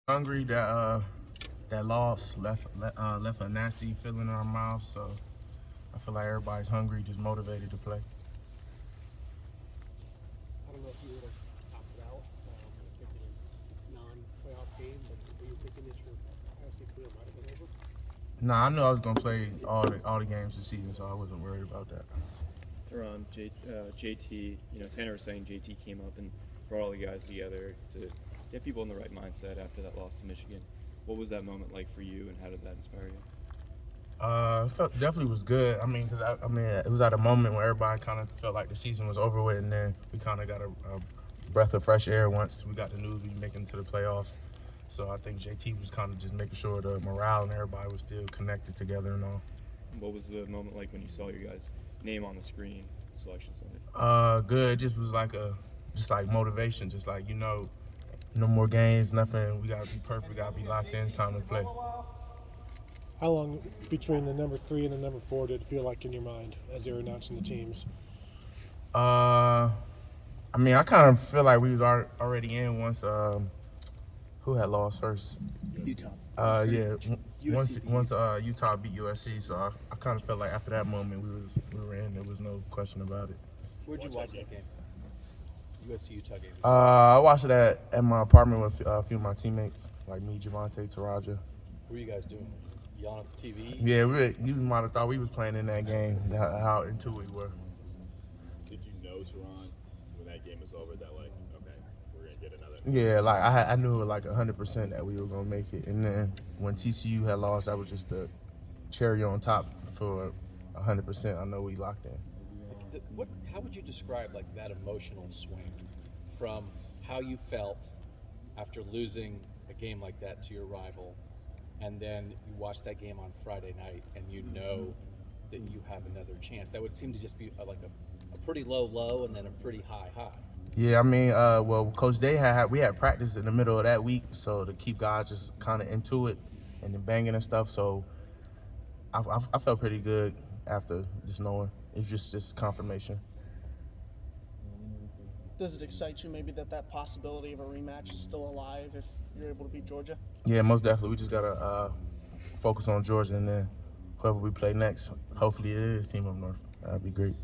Hungry. That loss left a nasty feeling in our mouth. So I feel like everybody's hungry, just motivated to play. I don't know if you would have opted out, thinking a non-playoff game, but were you thinking that your Ohio State career might have been over? Nah, I knew I was gonna play all the games this season, so I wasn't worried about that. Taron, JT, Tanner was saying JT came up and brought all the guys together to get people in the right mindset after that loss to Michigan. What was that moment like for you, and how did that inspire you? Definitely was good. I mean, because it was at a moment where everybody kind of felt like the season was over with, and then we kind of got a breath of fresh air once we got the news we making to the playoffs. So I think JT was kind of just making sure the morale and everybody was still connected together and all. What was the moment like when you saw your guys' name on the screen, selection Sunday? Good. Just was like motivation. Just like no more games, nothing. We gotta be perfect. We gotta be locked in. It's time to play. How long between the number 3 and the number 4 did it feel like in your mind as they were announcing the teams? I mean, I kind of feel like we was already in once. Who had lost first? Utah. Yeah. USC Once Utah beat USC, so I kind of felt like after that moment we were in. There was no question about it. Where'd you watch that game? USC Utah game. I watched it at my apartment with a few of my teammates, like me, Javante, Taraja. What were you guys doing? Yelling at the TV? Yeah, you might have thought we was playing in that game. How into it we were. Did you know, Teron, when that game was over, that like, okay, we're gonna get another? Yeah, like I knew like 100% that we were gonna make it, and then when TCU had lost, that was just a cherry on top for 100%. I know we locked in. How would you describe like that emotional swing from how you felt after losing a game like that to your rival, and then you watch that game on Friday night and you know that you have another chance? That would seem to just be like a pretty low and then a pretty high. Yeah, I mean, well, Coach Day we had practice in the middle of that week, so to keep guys just kind of into it and then banging and stuff. So I felt pretty good after just knowing. It's just confirmation. Does it excite you maybe that possibility of a rematch is still alive if you're able to beat Georgia? Yeah, most definitely. We just gotta focus on Georgia, and then whoever we play next, hopefully it is Team Up North. That'd be great.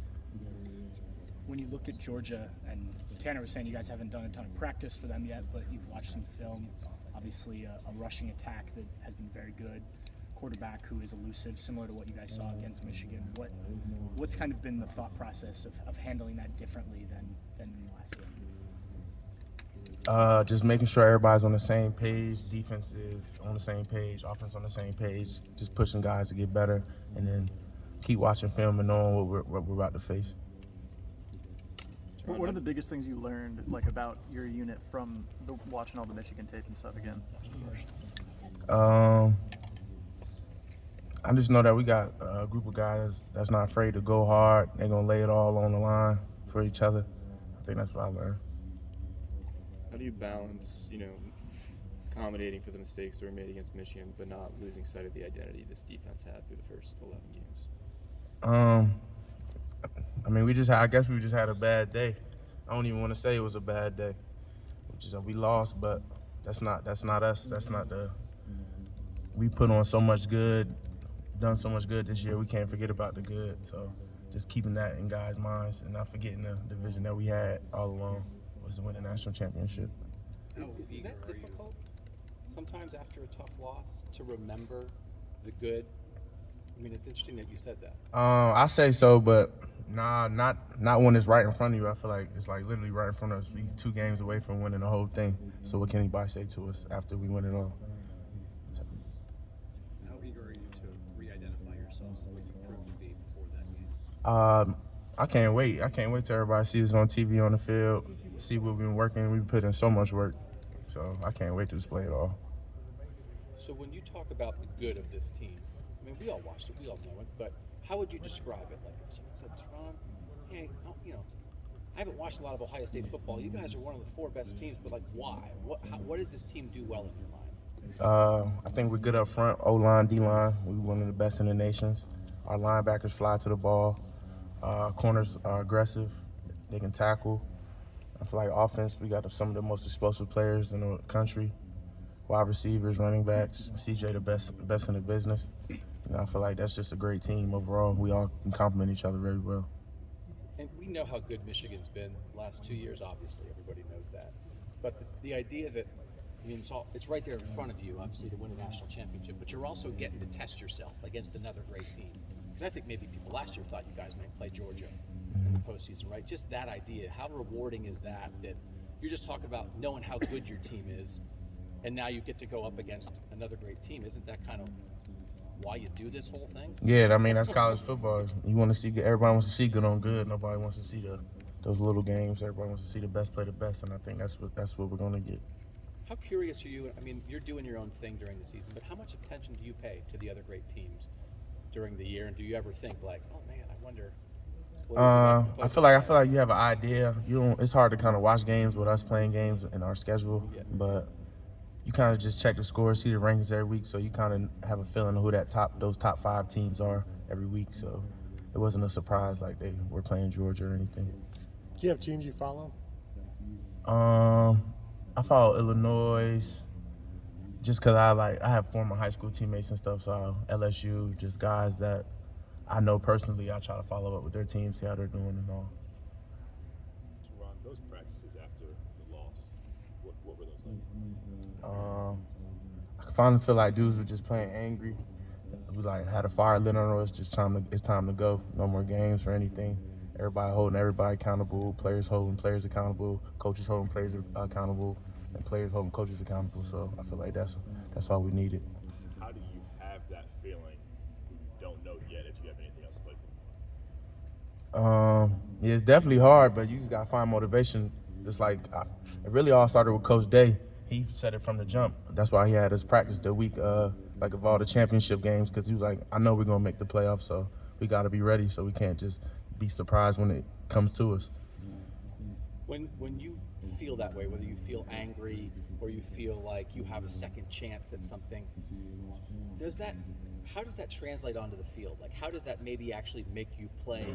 When you look at Georgia, and Tanner was saying you guys haven't done a ton of practice for them yet, but you've watched some film. Obviously, a rushing attack that has been very good. Quarterback who is elusive, similar to what you guys saw against Michigan. What's kind of been the thought process of handling that differently than last year? Just making sure everybody's on the same page. Defense is on the same page. Offense on the same page. Just pushing guys to get better, and then keep watching film and knowing what we're about to face. What are the biggest things you learned, like about your unit from watching all the Michigan tape and stuff again? I just know that we got a group of guys that's not afraid to go hard. They're gonna lay it all on the line for each other. I think that's what I learned. How do you balance, accommodating for the mistakes that were made against Michigan, but not losing sight of the identity this defense had through the first 11 games? I mean, I guess we just had a bad day. I don't even want to say it was a bad day. We lost, but that's not us. That's not we put on so much good, done so much good this year. We can't forget about the good. So just keeping that in guys' minds and not forgetting the division that we had all along was to win the national championship. Is that difficult sometimes after a tough loss to remember the good? I mean, it's interesting that you said that. I say so, but nah, not when it's right in front of you. I feel like it's like literally right in front of us. We 2 games away from winning the whole thing. So what can anybody say to us after we win it all? How eager are you to re-identify yourselves as what you proved to be before that game? I can't wait. I can't wait till everybody sees us on TV on the field, see what we've been working. We've put in so much work. So I can't wait to display it all. So when you talk about the good of this team, I mean, we all watched it, we all know it, but how would you describe it? Like if someone said, Taron, hey, I haven't watched a lot of Ohio State football. You guys are one of the 4 best teams, but like why? What does this team do well in your mind? I think we're good up front, O-line, D-line. We're one of the best in the nations. Our linebackers fly to the ball. Corners are aggressive. They can tackle. I feel like offense, we got some of the most explosive players in the country. wide receivers, running backs. CJ the best in the business. And I feel like that's just a great team overall. We all can complement each other very well. And we know how good Michigan's been the last 2 years, obviously. Everybody knows that. But the idea that, I mean, it's right there in front of you, obviously, to win a national championship, but you're also getting to test yourself against another great team. Because I think maybe people last year thought you guys might play Georgia in the postseason, right? Just that idea. How rewarding is that you're just talking about knowing how good your team is, and now you get to go up against another great team? Isn't that kind of why you do this whole thing? Yeah, I mean, that's college football. You want to see everybody wants to see good on good. Nobody wants to see those little games. Everybody wants to see the best play the best, and I think that's what we're gonna get. How curious are you? I mean, you're doing your own thing during the season, but how much attention do you pay to the other great teams during the year? And do you ever think like, oh man, I wonder? I feel like you have an idea. It's hard to kind of watch games with us playing games in our schedule, but you kind of just check the scores, see the rankings every week, so you kind of have a feeling of who those top 5 teams are every week. So it wasn't a surprise like they were playing Georgia or anything. Do you have teams you follow? I follow Illinois just because I have former high school teammates and stuff. So LSU, just guys that I know personally. I try to follow up with their team, see how they're doing and all. Taron, those practices after the loss, what were those like? I finally feel like dudes were just playing angry. We had a fire lit on us. It's time to go. No more games or anything. Everybody holding everybody accountable. Players holding players accountable. Coaches holding players accountable, and players holding coaches accountable. So I feel like that's all we needed. How do you have that feeling when you don't know yet if you have anything else to play for? Yeah, it's definitely hard, but you just gotta find motivation. It's it really all started with Coach Day. He said it from the jump. That's why he had us practice the week of all the championship games, because he was like, I know we're gonna make the playoffs, so we gotta be ready. So we can't just be surprised when it comes to us. When you feel that way, whether you feel angry or you feel like you have a second chance at something, how does that translate onto the field? Like, how does that maybe actually make you play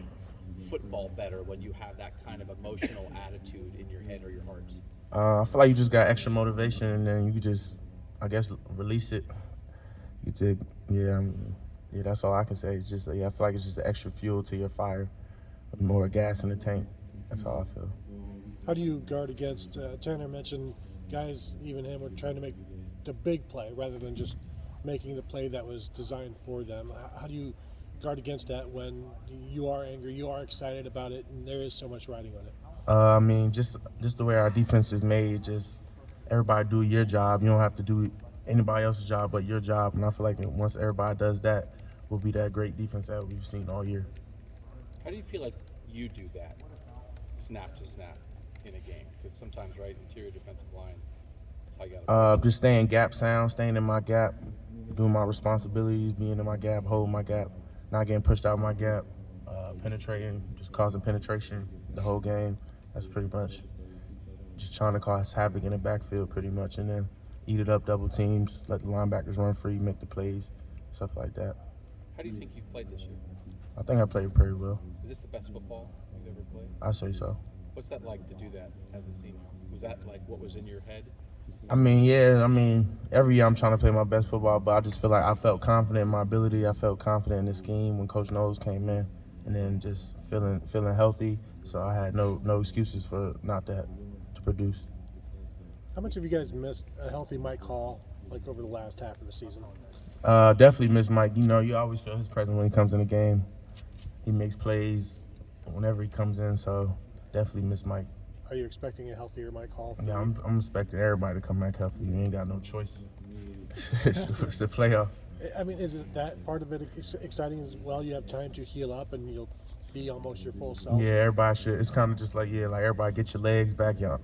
football better when you have that kind of emotional attitude in your head or your heart? I feel like you just got extra motivation, and then you just, I guess, release it. That's all I can say. It's just, I feel like it's just extra fuel to your fire, more gas in the tank. That's how I feel. How do you guard against, Tanner mentioned guys, even him, were trying to make the big play rather than just making the play that was designed for them. How do you guard against that when you are angry, you are excited about it, and there is so much riding on it? I mean, just the way our defense is made, just everybody do your job. You don't have to do anybody else's job but your job. And I feel like once everybody does that, we'll be that great defense that we've seen all year. How do you feel like you do that, snap to snap, in a game? Because sometimes, right, interior defensive line, that's how you got to Just staying gap sound, staying in my gap, doing my responsibilities, being in my gap, holding my gap, not getting pushed out of my gap, penetrating, just causing penetration the whole game. That's pretty much just trying to cause havoc in the backfield pretty much, and then eat it up, double teams, let the linebackers run free, make the plays, stuff like that. How do you think you've played this year? I think I played pretty well. Is this the best football you've ever played? I say so. What's that like to do that as a senior? Was that like what was in your head? I mean, every year I'm trying to play my best football, but I just feel like I felt confident in my ability. I felt confident in the scheme when Coach Knowles came in, and then just feeling healthy. So I had no excuses for not to produce. How much have you guys missed a healthy Mike Hall, like over the last half of the season? Definitely miss Mike. You always feel his presence when he comes in the game. He makes plays whenever he comes in, so definitely miss Mike. Are you expecting a healthier Mike Hall? Yeah, I'm expecting everybody to come back healthy. You ain't got no choice. It's the playoffs. I mean, isn't that part of it exciting as well? You have time to heal up and you'll be almost your full self. Yeah, everybody should. It's kind of just like everybody get your legs back, your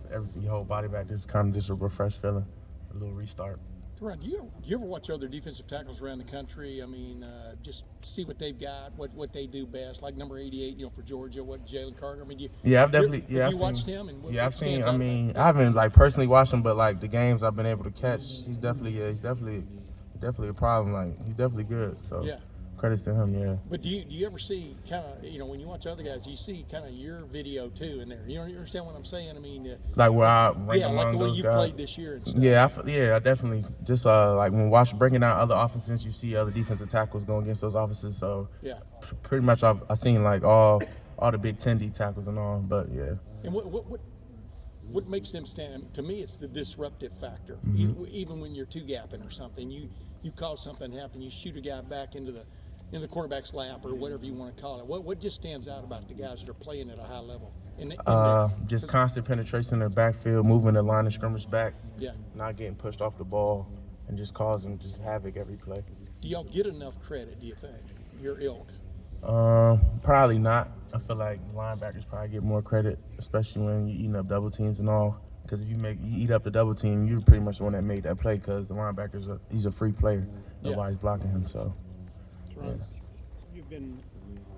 whole body back. It's kind of just a refreshed feeling, a little restart. Taron, do you ever watch other defensive tackles around the country? I mean, just see what they've got, what they do best, like number 88, for Georgia, what Jalen Carter. I mean, I've definitely have you watched him? And I've seen. I mean, I haven't personally watched him, but the games I've been able to catch, he's definitely a problem. He's definitely good. So yeah. Credits to him, yeah. But do you ever see kind of, when you watch other guys, you see kind of your video too in there? You understand what I'm saying? I mean, Like where I rank yeah, among like the way those you guys. played this year and stuff. Yeah, I definitely just like when breaking down other offenses, you see other defensive tackles going against those offenses. So Yeah. Pretty much I've seen like all the Big Ten D tackles and all, but yeah. And what makes them stand? To me, it's the disruptive factor. Mm-hmm. Even when you're two gapping or something, you cause something to happen. You shoot a guy back into the quarterback's lap or whatever you want to call it. What just stands out about the guys that are playing at a high level? Just constant penetration in the backfield, moving the line of scrimmage back, Yeah. not getting pushed off the ball, and just causing just havoc every play. Do y'all get enough credit? Do you think your ilk? Probably not. I feel like linebackers probably get more credit, especially when you're eating up double teams and all. Because if you eat up the double team, you're pretty much the one that made that play. Because the linebackers, he's a free player. Nobody's blocking him. So. Taron, you've been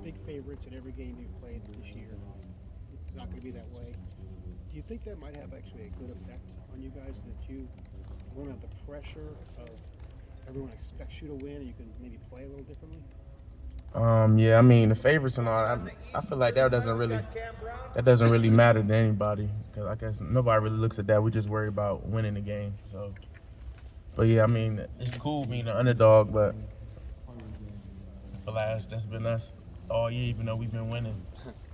big favorites in every game you've played this year. It's not going to be that way. Do you think that might have actually a good effect on you guys, that you won't have the pressure of everyone expects you to win and you can maybe play a little differently? Yeah, I mean the favorites and all. I feel like that doesn't really matter to anybody, because I guess nobody really looks at that. We just worry about winning the game. So, but yeah, I mean it's cool being an underdog, but I feel like that's been us all year. Even though we've been winning,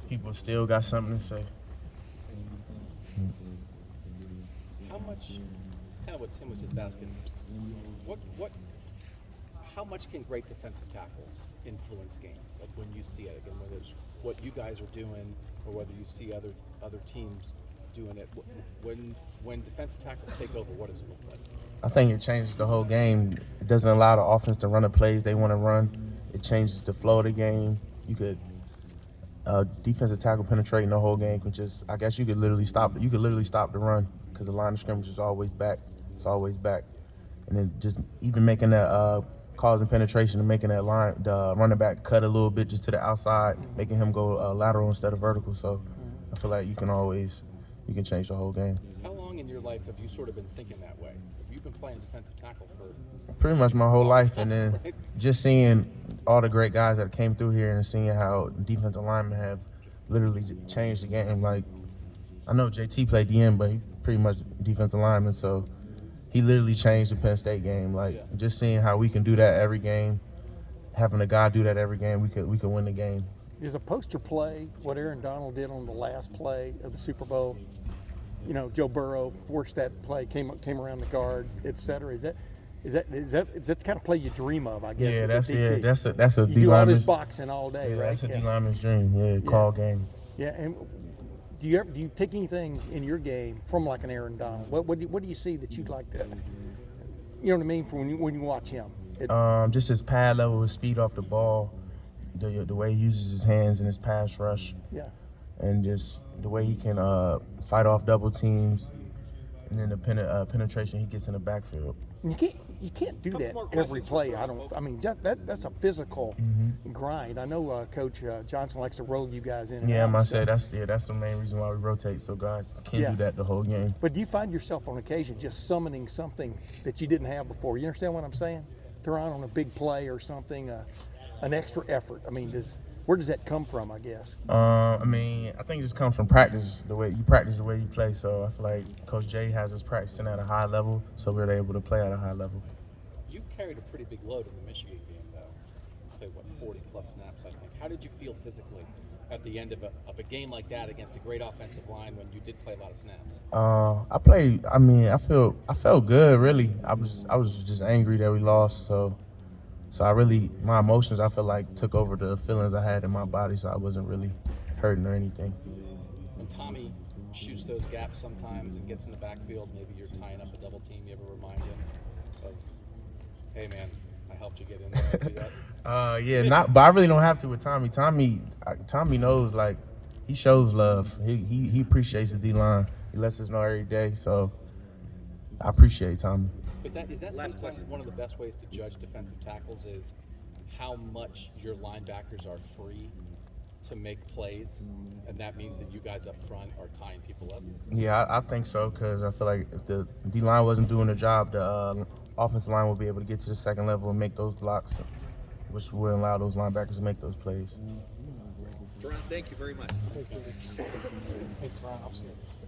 people still got something to say. How much? It's kind of what Tim was just asking. How much can great defensive tackles influence games? Like when you see it again, whether it's what you guys are doing or whether you see other teams doing it. When defensive tackles take over, what does it look like? I think it changes the whole game. It doesn't allow the offense to run the plays they want to run. It changes the flow of the game. You could defensive tackle penetrating the whole game I guess you could literally stop the run, because the line of scrimmage is always back. It's always back. And then just even making that causing penetration and making that the running back cut a little bit just to the outside, making him go lateral instead of vertical. So I feel like you can change the whole game. How long in your life have you sort of been thinking that way? You've been playing defensive tackle for pretty much my whole life, and then just seeing all the great guys that came through here and seeing how defensive linemen have literally changed the game. Like, I know JT played DM, but he pretty much defensive lineman, so he literally changed the Penn State game. Like, just seeing how we can do that every game, having a guy do that every game, we could win the game. Is a poster play what Aaron Donald did on the last play of the Super Bowl? Joe Burrow forced that play, came around the guard, et cetera. Is that the kind of play you dream of? I guess. Yeah, that's a you D do all this lineman's boxing all day, yeah, right? That's a D lineman's dream. Yeah, call game. Yeah, and do you take anything in your game from like an Aaron Donald? What do you see that you'd like to? You know what I mean? For when you watch him. Just his pad level, his speed off the ball, the way he uses his hands in his pass rush. Yeah. And just the way he can fight off double teams, and then the penetration he gets in the backfield. You can't do that every play. I mean that's a physical grind. I know Coach Johnson likes to roll you guys in. Yeah, I say that's the main reason why we rotate, so guys can't do that the whole game. But do you find yourself on occasion just summoning something that you didn't have before? You understand what I'm saying? Taron, on a big play or something, an extra effort. I mean, where does that come from, I guess? I mean, I think it just comes from practice, the way you play. So I feel like Coach Jay has us practicing at a high level, so we're able to play at a high level. You carried a pretty big load in the Michigan game, though. You played, 40-plus snaps, I think. How did you feel physically at the end of a game like that against a great offensive line when you did play a lot of snaps? I felt good, really. I was just angry that we lost, so my emotions, I feel like, took over the feelings I had in my body, so I wasn't really hurting or anything. When Tommy shoots those gaps sometimes and gets in the backfield, maybe you're tying up a double team, you ever remind him of, hey man, I helped you get in there, do that? But I really don't have to with Tommy. Tommy knows, like, he shows love. He appreciates the D-line. He lets us know every day, so I appreciate Tommy. But is that sometimes one of the best ways to judge defensive tackles is how much your linebackers are free to make plays, and that means that you guys up front are tying people up? Yeah, I think so, because I feel like if the D-line wasn't doing the job, the offensive line will be able to get to the second level and make those blocks. which will allow those linebackers to make those plays. Taron, thank you very much. Thanks, Ron. I'll see you.